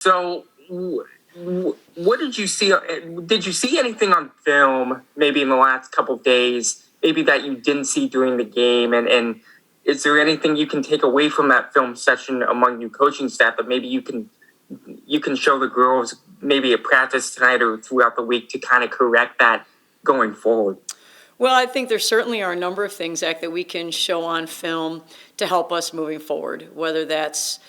So, what did you see? Did you see anything on film, maybe in the last couple of days, maybe that you didn't see during the game? And is there anything you can take away from that film session among you coaching staff that maybe you can show the girls maybe at practice tonight or throughout the week to kind of correct that going forward? Well, I think there certainly are a number of things, Zach, that we can show on film to help us moving forward, whether that's,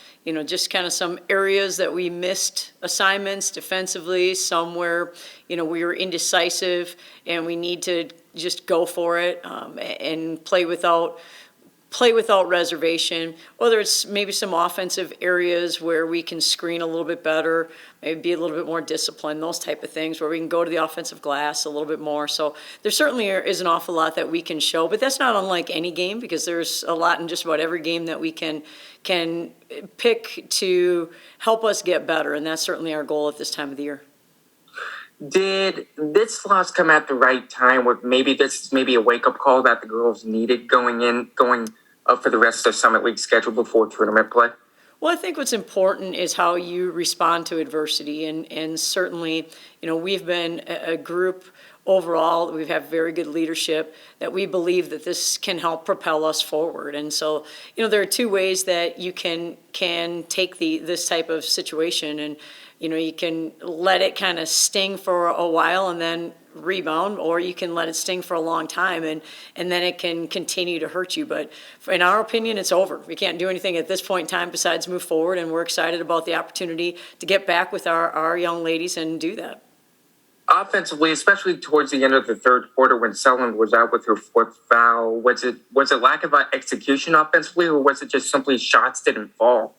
just kind of some areas that we missed assignments defensively, somewhere, we were indecisive and we need to just go for it and play without reservation, whether it's maybe some offensive areas where we can screen a little bit better, maybe be a little bit more disciplined, those type of things where we can go to the offensive glass a little bit more. So there certainly is an awful lot that we can show, but that's not unlike any game because there's a lot in just about every game that we can pick to help us get better, and that's certainly our goal at this time of the year. Did this loss come at the right time where maybe this is maybe a wake-up call that the girls needed going up for the rest of Summit League schedule before tournament play? Well, I think what's important is how you respond to adversity, and certainly, we've been a group overall, we have very good leadership that we believe that this can help propel us forward. And so, there are two ways that you can take this type of situation, and you can let it kind of sting for a while and then rebound, or you can let it sting for a long time and then it can continue to hurt you. But in our opinion, it's over. We can't do anything at this point in time besides move forward, and we're excited about the opportunity to get back with our young ladies and do that. Offensively, especially towards the end of the third quarter when Selland was out with her fourth foul, was it lack of execution offensively, or was it just simply shots didn't fall?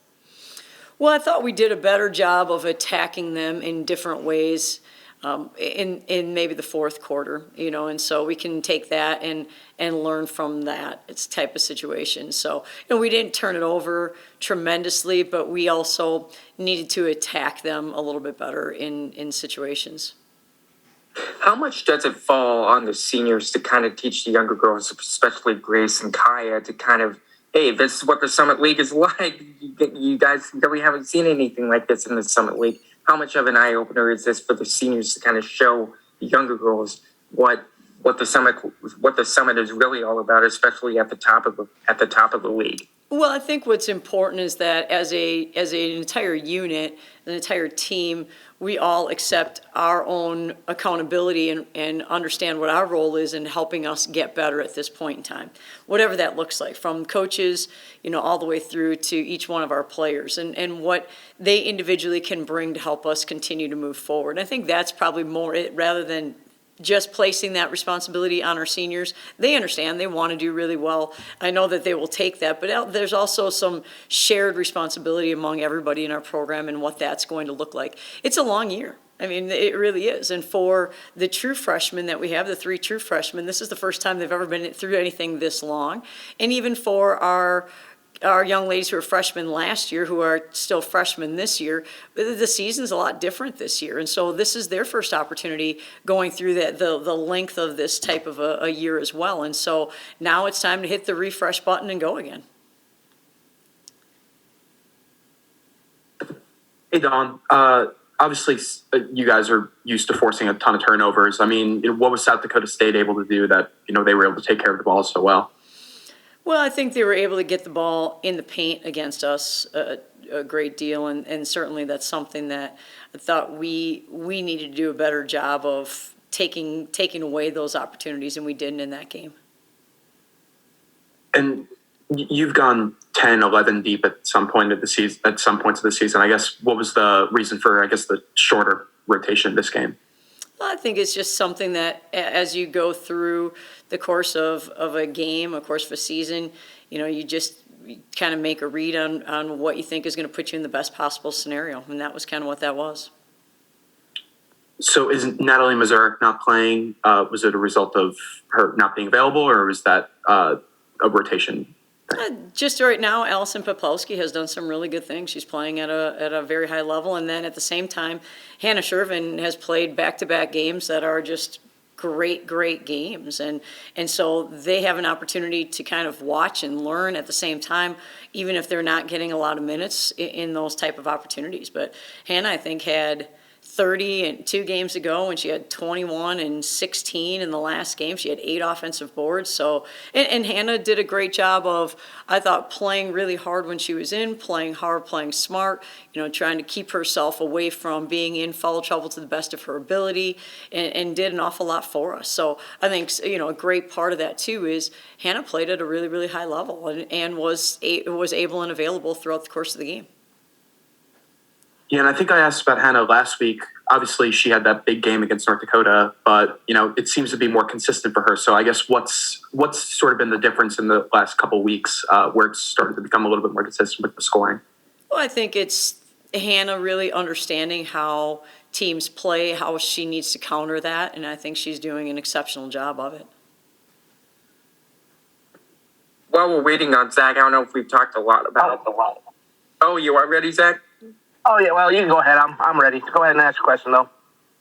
Well, I thought we did a better job of attacking them in different ways in maybe the fourth quarter, and so we can take that and learn from that. It's type of situation. So, we didn't turn it over tremendously, but we also needed to attack them a little bit better in situations. How much does it fall on the seniors to kind of teach the younger girls, especially Grace and Kaya, to kind of, hey, this is what the Summit League is like. You guys really haven't seen anything like this in the Summit League. How much of an eye-opener is this for the seniors to kind of show the younger girls what the Summit is really all about, especially at the top of the league? Well, I think what's important is that as an entire unit, an entire team, we all accept our own accountability and understand what our role is in helping us get better at this point in time, whatever that looks like, from coaches, all the way through to each one of our players and what they individually can bring to help us continue to move forward. And I think that's probably more it rather than just placing that responsibility on our seniors. They understand, they want to do really well. I know that they will take that, but there's also some shared responsibility among everybody in our program and what that's going to look like. It's a long year. I mean, it really is. And for the true freshmen that we have, the 3 true freshmen, this is the first time they've ever been through anything this long. And even for our young ladies who were freshmen last year, who are still freshmen this year, the season's a lot different this year. And so this is their first opportunity going through the length of this type of a year as well. And so now it's time to hit the refresh button and go again. Hey, Dawn. Obviously, you guys are used to forcing a ton of turnovers. I mean, what was South Dakota State able to do that, they were able to take care of the ball so well? Well, I think they were able to get the ball in the paint against us a great deal, and certainly that's something that I thought we needed to do a better job of taking away those opportunities, and we didn't in that game. And you've gone 10, 11 deep at some point of the season. At some points of the season, I guess. What was the reason for, the shorter rotation this game? I think it's just something that as you go through the course of a game, a course of a season, you kind of make a read on what you think is going to put you in the best possible scenario. And that was kind of what that was. So is Natalie Mazurek not playing? Was it a result of her not being available, or was that a rotation? Just right now, Allison Poplowski has done some really good things. She's playing at a very high level. And then at the same time, Hannah Shervin has played back-to-back games that are just great games. And so they have an opportunity to kind of watch and learn at the same time, even if they're not getting a lot of minutes in those type of opportunities. But Hannah, I think, had 30 and 2 games ago, and she had 21 and 16 in the last game. She had 8 offensive boards. So, and Hannah did a great job of, I thought, playing really hard when she was in, playing hard, playing smart, trying to keep herself away from being in foul trouble to the best of her ability, and did an awful lot for us. So I think, a great part of that too is Hannah played at a really, really high level and was able and available throughout the course of the game. Yeah, and I think I asked about Hannah last week. Obviously, she had that big game against North Dakota, but it seems to be more consistent for her. So I guess what's sort of been the difference in the last couple of weeks where it's started to become a little bit more consistent with the scoring? Well, I think it's Hannah really understanding how teams play, how she needs to counter that, and I think she's doing an exceptional job of it. While we're waiting on Zach, I don't know if we've talked a lot about. Oh, you are ready, Zach? Oh, yeah, well, you can go ahead. I'm ready. Go ahead and ask your question, though.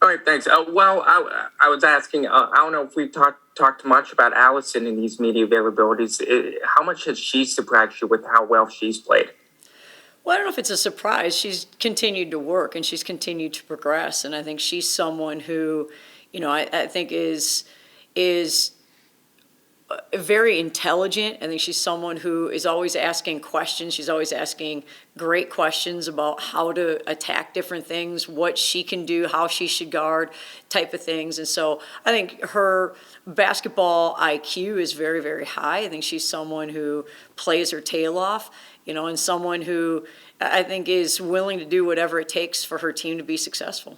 All right, thanks. Well, I was asking, I don't know if we've talked much about Allison in these media availabilities. How much has she surprised you with how well she's played? Well, I don't know if it's a surprise. She's continued to work and she's continued to progress. And I think she's someone who, I think is very intelligent. I think she's someone who is always asking questions. She's always asking great questions about how to attack different things, what she can do, how she should guard, type of things. And so I think her basketball IQ is very, very high. I think she's someone who plays her tail off, and someone who I think is willing to do whatever it takes for her team to be successful.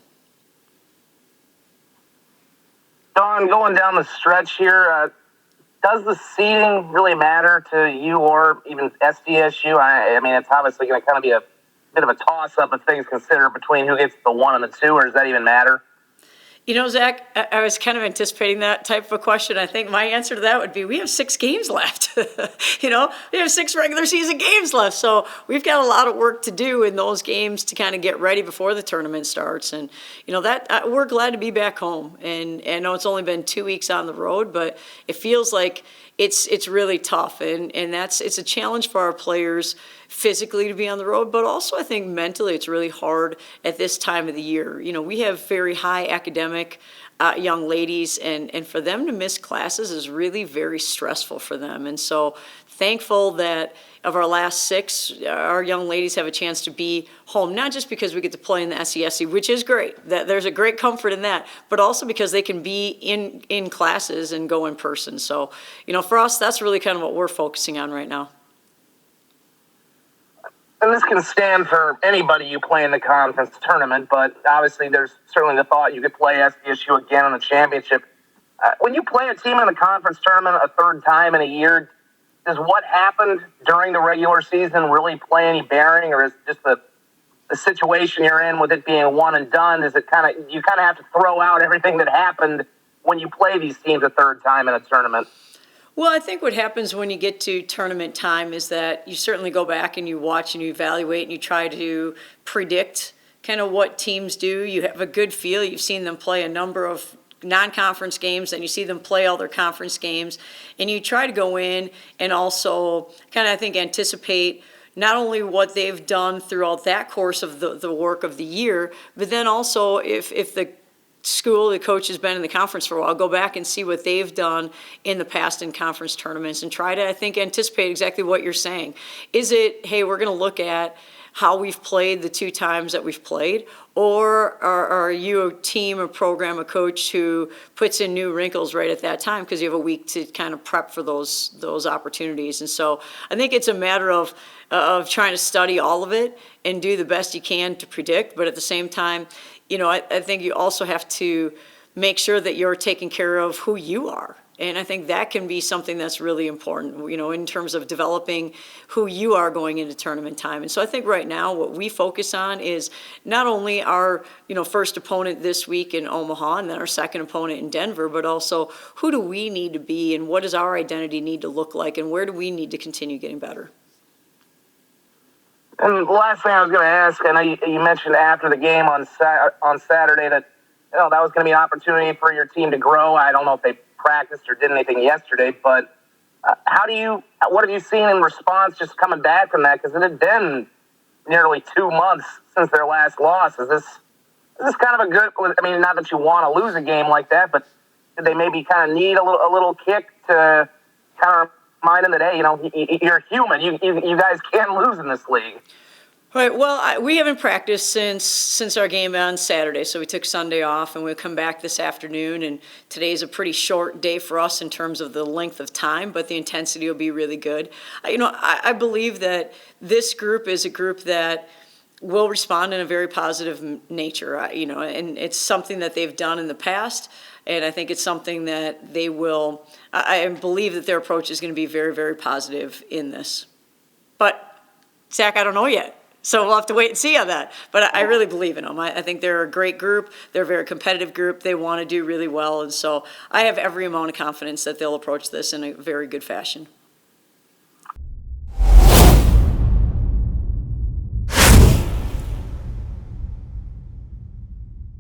Dawn, going down the stretch here, does the seeding really matter to you or even SDSU? I mean, it's obviously going to kind of be a bit of a toss-up of things considered between who gets the 1 and the 2, or does that even matter? Zach, I was kind of anticipating that type of a question. I think my answer to that would be we have 6 games left. We have 6 regular season games left. So we've got a lot of work to do in those games to kind of get ready before the tournament starts. And, that we're glad to be back home. And I know it's only been 2 weeks on the road, but it feels like it's really tough. And it's a challenge for our players physically to be on the road, but also I think mentally it's really hard at this time of the year. We have very high academic young ladies, and for them to miss classes is really very stressful for them. And so thankful that of our last 6, our young ladies have a chance to be home, not just because we get to play in the SESC, which is great, that there's a great comfort in that, but also because they can be in classes and go in person. So, for us, that's really kind of what we're focusing on right now. And this can stand for anybody you play in the conference tournament, but obviously there's certainly the thought you could play SDSU again in the championship. When you play a team in the conference tournament a third time in a year, does what happened during the regular season really play any bearing, or is just the situation you're in with it being a one and done? Does it you kind of have to throw out everything that happened when you play these teams a third time in a tournament? Well, I think what happens when you get to tournament time is that you certainly go back and you watch and you evaluate and you try to predict kind of what teams do. You have a good feel. You've seen them play a number of non-conference games, and you see them play all their conference games, and you try to go in and also kind of, I think, anticipate not only what they've done throughout that course of the work of the year, but then also if the coach has been in the conference for a while, go back and see what they've done in the past in conference tournaments and try to, I think, anticipate exactly what you're saying. Is it, hey, we're going to look at how we've played the 2 times that we've played, or are you a team, a program, a coach who puts in new wrinkles right at that time because you have a week to kind of prep for those opportunities? And so I think it's a matter of trying to study all of it and do the best you can to predict, but at the same time, I think you also have to make sure that you're taking care of who you are. And I think that can be something that's really important, in terms of developing who you are going into tournament time. And so I think right now what we focus on is not only our, first opponent this week in Omaha and then our second opponent in Denver, but also who do we need to be and what does our identity need to look like and where do we need to continue getting better? And the last thing I was going to ask, I know you mentioned after the game on Saturday that that was going to be an opportunity for your team to grow. I don't know if they practiced or did anything yesterday, but what have you seen in response just coming back from that? Because it had been nearly 2 months since their last loss. Is this kind of a good, I mean, not that you want to lose a game like that, but did they maybe kind of need a little kick to kind of remind them that, hey, you're human. You guys can lose in this league. Right. Well, we haven't practiced since our game on Saturday, so we took Sunday off, and we'll come back this afternoon. And today's a pretty short day for us in terms of the length of time, but the intensity will be really good. I believe that this group is a group that will respond in a very positive nature. And it's something that they've done in the past, and I think it's something that they will. I believe that their approach is going to be very, very positive in this. But Zach, I don't know yet. So we'll have to wait and see on that. But I really believe in them. I think they're a great group. They're a very competitive group. They want to do really well. And so I have every amount of confidence that they'll approach this in a very good fashion.